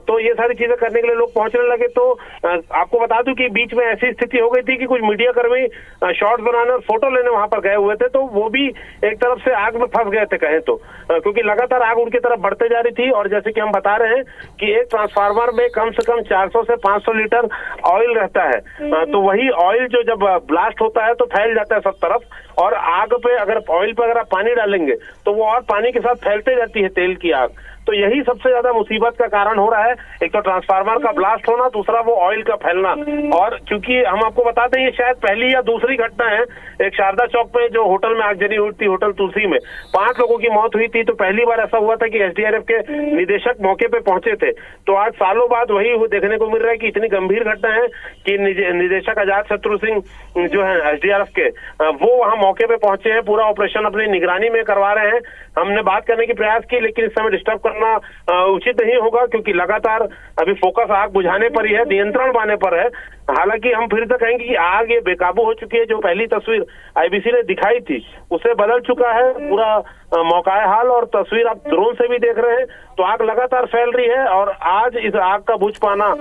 तो ये सारी चीजें करने के लिए लोग पहुंचने लगे। तो आपको बता दूं कि बीच में ऐसी स्थिति हो गई थी कि कुछ मीडिया कर्मी शॉट्स बनाने और फोटो लेने वहां पर गए हुए थे, तो वो भी एक तरफ से आग में फंस गए थे कहें तो, क्योंकि लगातार आग उनकी तरफ बढ़ते जा रही थी। और जैसे कि हम बता रहे हैं कि एक ट्रांसफार्मर में कम से कम 400 से 500 लीटर ऑयल रहता है, तो वही ऑयल जो जब ब्लास्ट होता है तो फैल जाता है सब तरफ, और आग पे अगर ऑयल पे अगर आप पानी डालेंगे तो वो और पानी के साथ फैलते जाती है तेल की आग। तो यही सबसे ज्यादा मुसीबत का कारण हो रहा है, एक तो ट्रांसफार्मर का ब्लास्ट होना, दूसरा वो ऑयल का फैलना। और क्योंकि हम आपको बताते हैं ये शायद पहली या दूसरी घटना है, एक शारदा चौक पे जो होटल में आगजनी हुई थी, होटल तुलसी में 5 लोगों की मौत हुई थी, तो पहली बार ऐसा हुआ था कि SDRF के निदेशक मौके पे पहुंचे थे। तो आज सालों बाद वही देखने को मिल रहा है कि इतनी गंभीर घटना है कि निदेशक अजात शत्रु सिंह जो है SDRF के, वो वहां मौके पे पहुंचे हैं, पूरा ऑपरेशन अपनी निगरानी में करवा रहे हैं। हमने बात करने की प्रयास की, लेकिन इस समय डिस्टर्ब करना उचित नहीं होगा क्योंकि लगातार अभी फोकस आग बुझाने पर ही है, नियंत्रण पाने पर है। हालांकि हम फिर से कहेंगे कि आग ये बेकाबू हो चुकी है। जो पहली तस्वीर IBC ने दिखाई थी उसे बदल चुका है पूरा मौकाए हाल, और तस्वीर आप ड्रोन से भी देख रहे हैं, तो आग लगातार फैल रही है। और आज इस आग का बुझ पाना,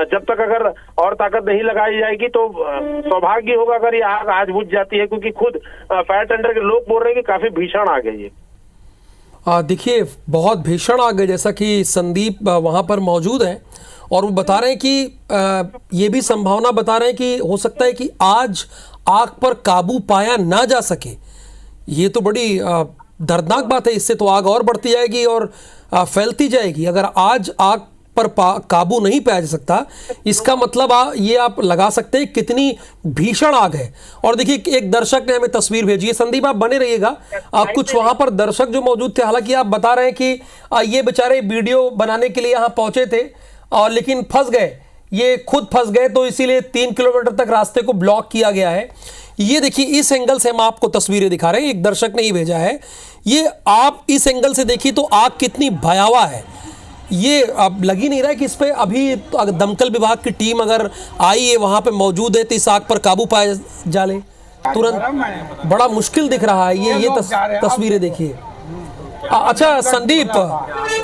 जब तक अगर और ताकत नहीं लगाई जाएगी तो सौभाग्य होगा अगर ये आग आज बुझ जाती है, क्योंकि खुद फायर टेंडर के लोग बोल रहे हैं कि काफी भीषण आग है ये। देखिए, बहुत भीषण आग है, जैसा कि संदीप वहाँ पर मौजूद हैं और वो बता रहे हैं कि ये भी संभावना बता रहे हैं कि हो सकता है कि आज आग पर काबू पाया ना जा सके। ये तो बड़ी दर्दनाक बात है, इससे तो आग और बढ़ती जाएगी और फैलती जाएगी। अगर आज आग पर काबू नहीं पाया जा सकता, इसका मतलब ये आप लगा सकते हैं कितनी भीषण आग है। और देखिए, एक दर्शक ने हमें तस्वीर भेजी है, संदीप आप बने रहिएगा। कुछ वहां पर दर्शक जो मौजूद थे, हालांकि आप बता रहे हैं कि ये बेचारे वीडियो बनाने के लिए यहाँ पहुंचे थे और लेकिन फंस गए, ये खुद फंस गए, तो इसीलिए 3 किलोमीटर तक रास्ते को ब्लॉक किया गया है। ये देखिए, इस एंगल से हम आपको तस्वीरें दिखा रहे हैं, एक दर्शक ने ही भेजा है। ये आप इस एंगल से देखिए तो आग कितनी भयावह है। ये अब लग ही नहीं रहा है कि इस पे अभी दमकल विभाग की टीम अगर आई है, वहां पे मौजूद है, तो इस आग पर काबू पाया जा ले तुरंत। बड़ा मुश्किल दिख रहा है। ये तस्वीरें देखिए, अच्छा संदीप,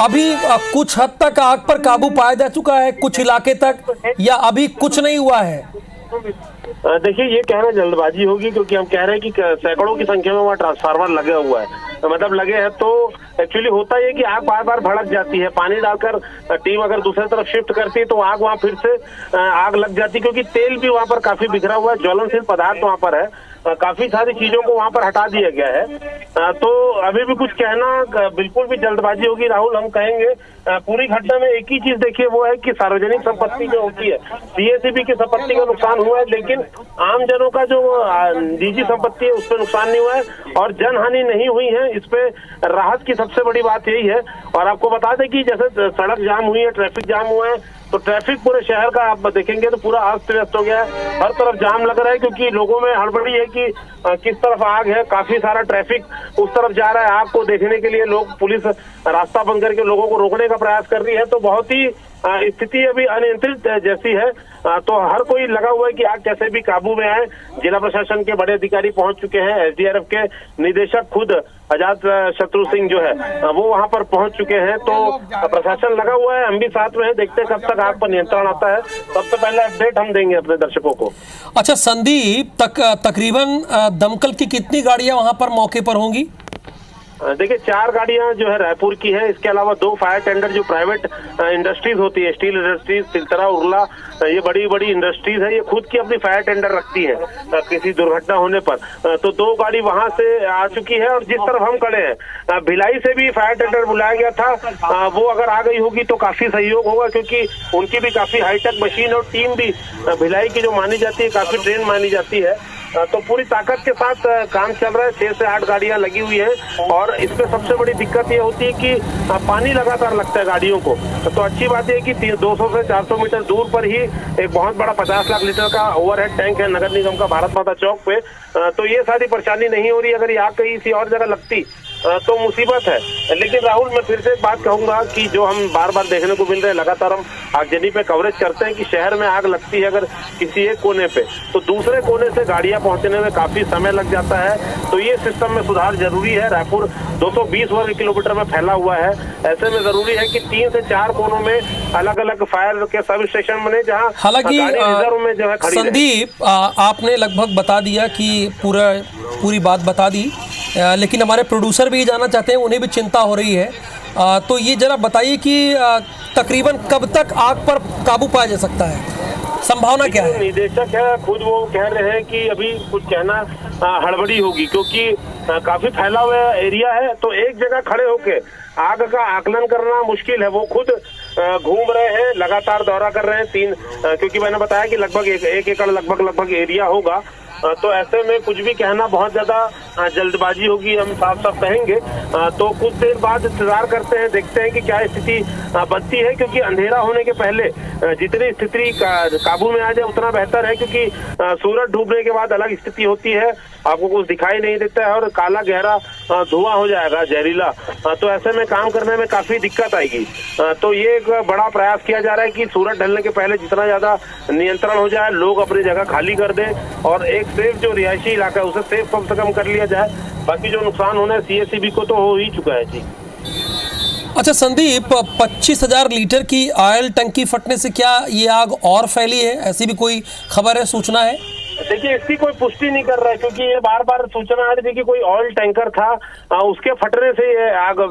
अभी कुछ हद तक आग पर काबू पाया जा चुका है कुछ इलाके तक, या अभी कुछ नहीं हुआ है? देखिए, ये कहना जल्दबाजी होगी, क्योंकि हम कह रहे हैं कि सैकड़ों की संख्या में वहाँ ट्रांसफार्मर लगे हुआ है, मतलब लगे हैं। तो एक्चुअली होता है कि आग बार बार भड़क जाती है, पानी डालकर टीम अगर दूसरी तरफ शिफ्ट करती है तो आग वहाँ फिर से आग लग जाती है, क्योंकि तेल भी वहाँ पर काफी बिखरा हुआ है, ज्वलनशील पदार्थ वहाँ पर है, काफी सारी चीजों को वहाँ पर हटा दिया गया है। तो अभी भी कुछ कहना बिल्कुल भी जल्दबाजी होगी राहुल। हम कहेंगे पूरी घटना में एक ही चीज देखिए, वो है कि सार्वजनिक संपत्ति जो होती है, सीएसईबी की संपत्ति का नुकसान हुआ है, लेकिन आम जनों का जो निजी संपत्ति है उस पर नुकसान नहीं हुआ है और जनहानि नहीं हुई है। इस पे राहत की सबसे बड़ी बात यही है। और आपको बता दें कि जैसे सड़क जाम हुई है, ट्रैफिक जाम हुआ है, तो ट्रैफिक पूरे शहर का आप देखेंगे तो पूरा अस्त व्यस्त हो गया है, हर तरफ जाम लग रहा है, क्योंकि लोगों में हड़बड़ी है कि किस तरफ आग है। काफी सारा ट्रैफिक उस तरफ जा रहा है, आग को देखने के लिए लोग, पुलिस रास्ता बंद करके लोगों को रोकने का प्रयास कर रही है। तो बहुत ही स्थिति अभी अनियंत्रित जैसी है। तो हर कोई लगा हुआ है कि आग कैसे भी काबू में आए। जिला प्रशासन के बड़े अधिकारी पहुंच चुके हैं, एसडीआरएफ के निदेशक खुद अजात शत्रु सिंह जो है वो वहां पर पहुंच चुके हैं। तो प्रशासन लगा हुआ है, हम भी साथ में हैं, देखते हैं कब तक आग पर नियंत्रण आता है। सबसे पहले अपडेट हम देंगे अपने दर्शकों को। अच्छा संदीप, तकरीबन दमकल की कितनी गाड़ियां वहां पर मौके पर होंगी? देखिए, 4 गाड़ियां जो है रायपुर की है, इसके अलावा 2 फायर टेंडर जो प्राइवेट इंडस्ट्रीज होती है, स्टील इंडस्ट्रीज, सिलतरा, उर्ला, ये बड़ी बड़ी इंडस्ट्रीज है, ये खुद की अपनी फायर टेंडर रखती है किसी दुर्घटना होने पर। तो 2 गाड़ी वहां से आ चुकी है। और जिस तरफ हम खड़े हैं, भिलाई से भी फायर टेंडर बुलाया गया था, वो अगर आ गई होगी तो काफी सहयोग होगा, क्योंकि उनकी भी काफी हाईटेक मशीन और टीम भी भिलाई की जो मानी जाती है, काफी ट्रेन मानी जाती है। तो पूरी ताकत के साथ काम चल रहा है। 6 से 8 गाड़ियां लगी हुई हैं और इसमें सबसे बड़ी दिक्कत ये होती है कि पानी लगातार लगता है गाड़ियों को। तो अच्छी बात है कि 200 से 400 मीटर दूर पर ही एक बहुत बड़ा 50 लाख लीटर का ओवरहेड टैंक है नगर निगम का, भारत माता चौक पे। तो ये सारी परेशानी नहीं हो रही। अगर ये आग कहीं किसी और जगह लगती तो मुसीबत है। लेकिन राहुल, मैं फिर से एक बात कहूंगा कि जो हम बार बार देखने को मिल रहे हैं, लगातार हम आगजनी पे कवरेज करते हैं कि शहर में आग लगती है अगर किसी एक कोने पे, तो दूसरे कोने से गाड़ियां पहुंचने में काफी समय लग जाता है। तो ये सिस्टम में सुधार जरूरी है। रायपुर 220 वर्ग किलोमीटर में फैला हुआ है, ऐसे में जरूरी है कि 3 से 4 कोनों में अलग अलग फायर के सब स्टेशन बने, जहाँ हालांकि रिजर्व में जो है खड़ी रहे। संदीप, आपने लगभग बता दिया कि पूरी बात बता दी, लेकिन हमारे प्रोड्यूसर भी जानना चाहते हैं, उन्हें भी चिंता हो रही है। तो ये जरा बताइए कि तकरीबन कब तक आग पर काबू पाया जा सकता है, संभावना क्या है? निदेशक है खुद, वो कह रहे हैं कि अभी कुछ कहना हड़बड़ी होगी, क्योंकि काफी फैला हुआ एरिया है। तो एक जगह खड़े होके आग का आकलन करना मुश्किल है। वो खुद घूम रहे हैं, लगातार दौरा कर रहे हैं, क्योंकि मैंने बताया कि लगभग 1 एकड़ लगभग एरिया होगा। तो ऐसे में कुछ भी कहना बहुत ज्यादा जल्दबाजी होगी, हम साफ साफ कहेंगे। तो कुछ देर बाद इंतजार करते हैं, देखते हैं कि क्या स्थिति बनती है, क्योंकि अंधेरा होने के पहले जितनी स्थिति काबू में आ जाए उतना बेहतर है, क्योंकि सूरज डूबने के बाद अलग स्थिति होती है, आपको कुछ दिखाई नहीं देता है और काला गहरा धुआं हो जाएगा, जहरीला। तो ऐसे में काम करने में काफी दिक्कत आएगी। तो ये एक बड़ा प्रयास किया जा रहा है कि सूरज ढलने के पहले जितना ज्यादा नियंत्रण हो जाए, लोग अपनी जगह खाली कर दें और एक सेफ जो रिहायशी इलाका है उसे सेफ कम से कम कर लिया जाए। बाकी जो नुकसान होना है सीएसईबी को तो हो ही चुका है। जी अच्छा संदीप, 25,000 लीटर की ऑयल टंकी फटने से क्या ये आग और फैली है, ऐसी भी कोई खबर है, सूचना है? देखिए, इसकी कोई पुष्टि नहीं कर रहा है, क्योंकि ये बार बार सूचना आ रही थी कि कोई ऑयल टैंकर था, उसके फटने से ये आग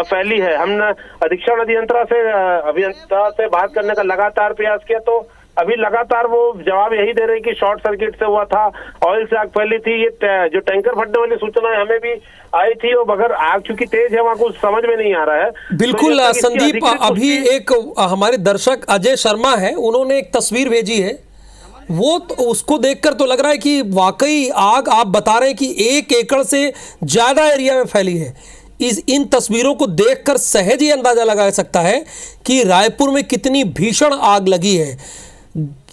फैली है। हमने अधीक्षण अभियंता से बात करने का लगातार प्रयास किया, तो अभी लगातार वो जवाब यही दे रहे हैं कि शॉर्ट सर्किट से हुआ था, ऑयल से आग फैली थी। ये जो टैंकर फटने वाली सूचना है हमें भी आई थी, और मगर आग चूंकि तेज है वहाँ कुछ समझ में नहीं आ रहा है। बिल्कुल तो संदीप, अभी एक हमारे दर्शक अजय शर्मा है, उन्होंने एक तस्वीर भेजी है, वो तो उसको देखकर तो लग रहा है कि वाकई आग, आप बता रहे हैं कि 1 एकड़ से ज्यादा एरिया में फैली है। इन तस्वीरों को देखकर सहज ही अंदाजा लगाया सकता है कि रायपुर में कितनी भीषण आग लगी है।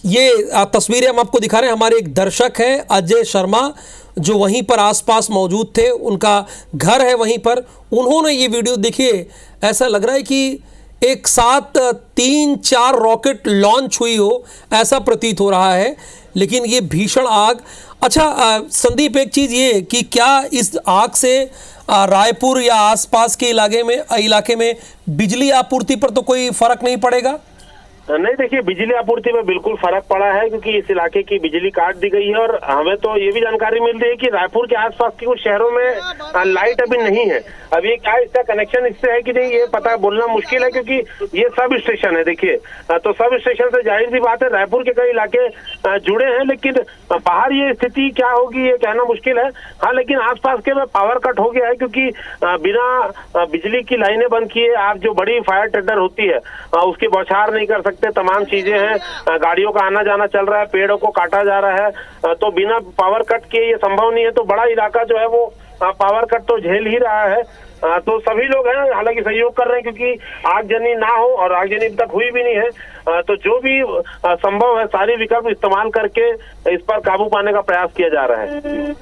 ये तस्वीरें हम आपको दिखा रहे हैं, हमारे एक दर्शक हैं अजय शर्मा, जो वहीं पर आसपास मौजूद थे, उनका घर है वहीं पर, उन्होंने ये वीडियो देखिए, ऐसा लग रहा है कि एक साथ 3-4 रॉकेट लॉन्च हुई हो, ऐसा प्रतीत हो रहा है। लेकिन ये भीषण आग। अच्छा संदीप, एक चीज़ ये कि क्या इस आग से रायपुर या आसपास के इलाके में बिजली आपूर्ति पर तो कोई फर्क नहीं पड़ेगा? नहीं, देखिए बिजली आपूर्ति में बिल्कुल फर्क पड़ा है क्योंकि इस इलाके की बिजली काट दी गई है और हमें तो ये भी जानकारी मिल रही है कि रायपुर के आसपास के कुछ शहरों में लाइट अभी नहीं है। अब ये क्या इसका कनेक्शन इससे है कि नहीं ये पता बोलना मुश्किल है क्योंकि ये सब स्टेशन है। देखिए तो सब स्टेशन से जाहिर सी बात है रायपुर के कई इलाके जुड़े हैं, लेकिन बाहर ये स्थिति क्या होगी ये कहना मुश्किल है। हाँ, लेकिन आसपास के में पावर कट हो गया है क्योंकि बिना बिजली की लाइनें बंद किए आप जो बड़ी फायर टेंडर होती है उसकी बौछार नहीं कर सकते। तमाम चीजें हैं, गाड़ियों का आना जाना चल रहा है, पेड़ों को काटा जा रहा है, तो बिना पावर कट के ये संभव नहीं है। तो बड़ा इलाका जो है वो पावर कट तो झेल ही रहा है। तो सभी लोग हैं हालांकि सहयोग कर रहे हैं क्योंकि आगजनी ना हो और आगजनी अब तक हुई भी नहीं है। तो जो भी संभव है सारी विकल्प इस्तेमाल करके इस पर काबू पाने का प्रयास किया जा रहा है।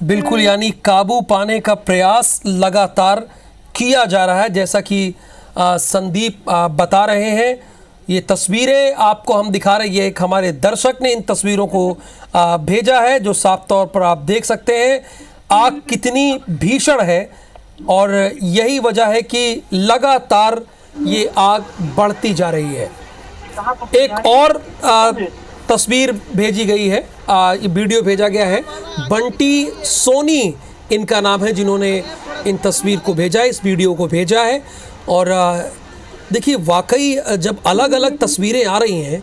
बिल्कुल, यानी काबू पाने का प्रयास लगातार किया जा रहा है। जैसा कि संदीप बता रहे हैं, ये तस्वीरें आपको हम दिखा रहे हैं। ये एक हमारे दर्शक ने इन तस्वीरों को भेजा है जो साफ तौर पर आप देख सकते हैं आग कितनी भीषण है और यही वजह है कि लगातार ये आग बढ़ती जा रही है। एक और तस्वीर भेजी गई है, वीडियो भेजा गया है। बंटी सोनी इनका नाम है जिन्होंने इन तस्वीर को भेजा है, इस वीडियो को भेजा है। और देखिए वाकई जब अलग अलग तस्वीरें आ रही हैं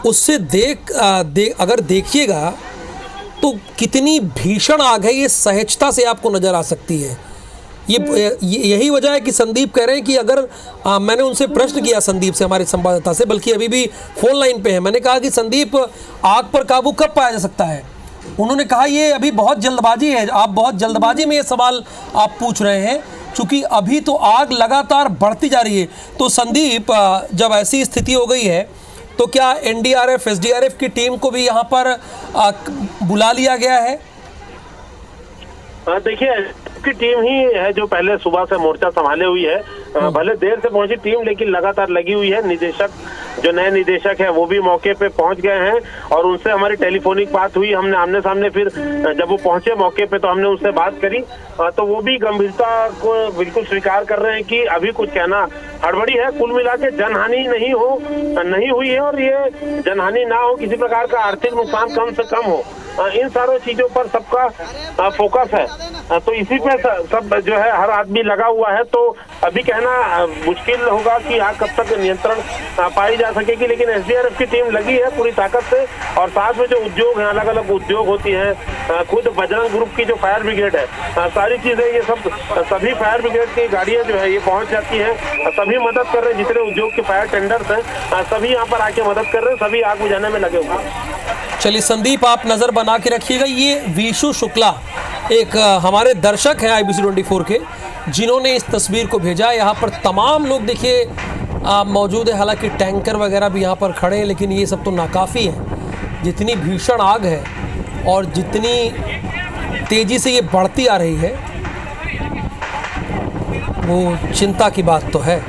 उससे अगर देखिएगा तो कितनी भीषण आग है, ये सहजता से आपको नज़र आ सकती है। यही वजह है कि संदीप कह रहे हैं कि अगर मैंने उनसे प्रश्न किया, संदीप से, हमारे संवाददाता से, बल्कि अभी भी फोन लाइन पे है, मैंने कहा कि संदीप आग पर काबू कब पाया जा सकता है? उन्होंने कहा ये अभी बहुत जल्दबाजी है, आप बहुत जल्दबाजी में ये सवाल आप पूछ रहे हैं क्योंकि अभी तो आग लगातार बढ़ती जा रही है। तो संदीप, जब ऐसी स्थिति हो गई है तो क्या एनडीआरएफ एसडीआरएफ की टीम को भी यहाँ पर बुला लिया गया है? देखिए की टीम ही है जो पहले सुबह से मोर्चा संभाले हुई है। भले देर से पहुंची टीम लेकिन लगातार लगी हुई है। निदेशक जो नए निदेशक है वो भी मौके पे पहुंच गए हैं और उनसे हमारी टेलीफोनिक बात हुई। हमने आमने सामने फिर जब वो पहुंचे मौके पे तो हमने उनसे बात करी तो वो भी गंभीरता को बिल्कुल स्वीकार कर रहे हैं कि अभी कुछ कहना हड़बड़ी है। कुल मिला के जनहानि नहीं हुई है और ये जनहानि ना हो, किसी प्रकार का आर्थिक नुकसान कम से कम हो, इन सारों चीजों पर सबका फोकस है। तो इसी पे सब जो है हर आदमी लगा हुआ है। तो अभी कहना मुश्किल होगा कि आग कब तक नियंत्रण पाई जा सकेगी, लेकिन एसडीआरएफ की टीम लगी है पूरी ताकत से। और साथ में जो उद्योग हैं, अलग अलग उद्योग होती हैं, खुद बजरंग ग्रुप की जो फायर ब्रिगेड है, सारी चीजें ये सब सभी फायर ब्रिगेड की गाड़ियां जो है ये पहुंच जाती हैं, सभी मदद कर रहे हैं। जितने उद्योग के फायर टेंडर्स हैं सभी यहाँ पर आके मदद कर रहे हैं, सभी आग बुझाने में लगे हुए हैं। चलिए संदीप, आप नजर बना के रखिएगा। ये विशु शुक्ला एक हमारे दर्शक हैं IBC 24 के, जिन्होंने इस तस्वीर को भेजा। यहाँ पर तमाम लोग देखिए मौजूद है, हालांकि टैंकर वगैरह भी यहाँ पर खड़े हैं, लेकिन ये सब तो नाकाफ़ी है। जितनी भीषण आग है और जितनी तेज़ी से ये बढ़ती आ रही है वो चिंता की बात तो है।